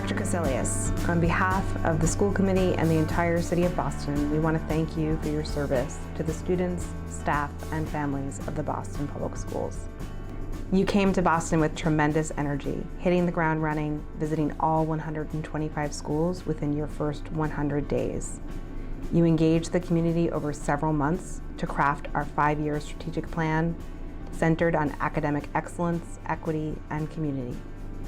Dr. Cassellius. On behalf of the school committee and the entire city of Boston, we want to thank you for your service to the students, staff, and families of the Boston Public Schools. You came to Boston with tremendous energy, hitting the ground running, visiting all 125 schools within your first 100 days. You engaged the community over several months to craft our 5-year strategic plan centered on academic excellence, equity, and community.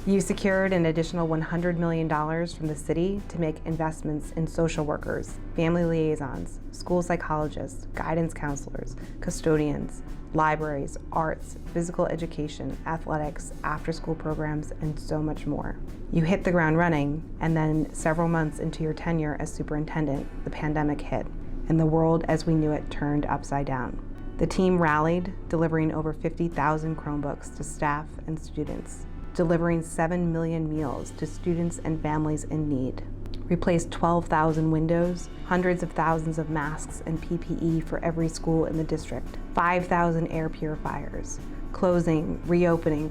You secured an additional $100 million from the city to make investments in social workers, family liaisons, school psychologists, guidance counselors, custodians, libraries, arts, physical education, athletics, after-school programs, and so much more. You hit the ground running, and then several months into your tenure as superintendent, the pandemic hit, and the world as we knew it turned upside down. The team rallied, delivering over 50,000 Chromebooks to staff and students, delivering 7 million meals to students and families in need, replaced 12,000 windows, hundreds of thousands of masks and PPE for every school in the district, 5,000 air purifiers, closing, reopening,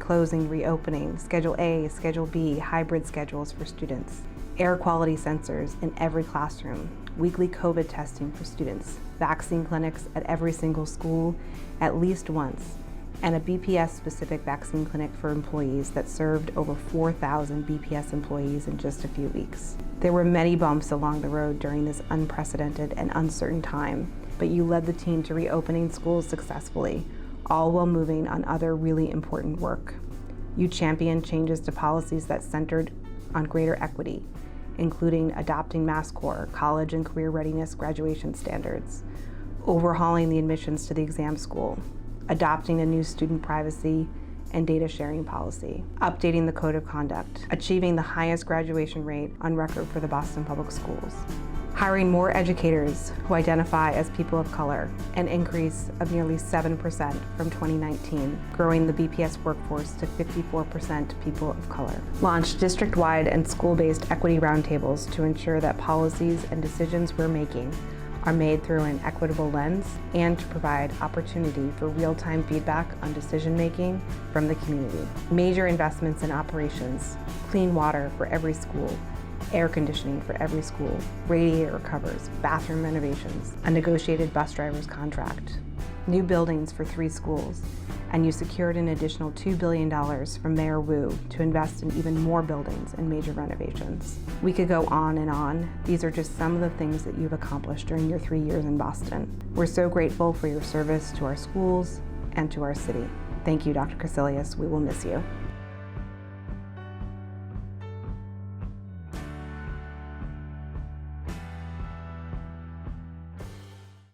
Schedule A, Schedule B, hybrid schedules for students, air quality sensors in every classroom, weekly COVID testing for students, vaccine clinics at every single school at least once, and a BPS-specific vaccine clinic for employees that served over 4,000 BPS employees in just a few weeks. There were many bumps along the road during this unprecedented and uncertain time, but you led the team to reopening schools successfully, all while moving on other really important work. You championed changes to policies that centered on greater equity, including adopting MassCore, college and career readiness graduation standards, overhauling the admissions to the exam school, adopting a new student privacy and data sharing policy, updating the code of conduct, achieving the highest graduation rate on record for the Boston Public Schools, hiring more educators who identify as people of color, an increase of nearly 7% from 2019, growing the BPS workforce to 54% people of color, launched district-wide and school-based equity roundtables to ensure that policies and decisions we're making are made through an equitable lens and to provide opportunity for real-time feedback on decision-making from the community. Major investments in operations, clean water for every school, air conditioning for every school, radiator covers, bathroom renovations, a negotiated bus driver's contract, new buildings for 3 schools, and you secured an additional $2 billion from Mayor Wu to invest in even more buildings and major renovations. We could go on and on. These are just some of the things that you've accomplished during your 3 years in Boston. We're so grateful for your service to our schools and to our city. Thank you, Dr. Cassellius. We will miss you.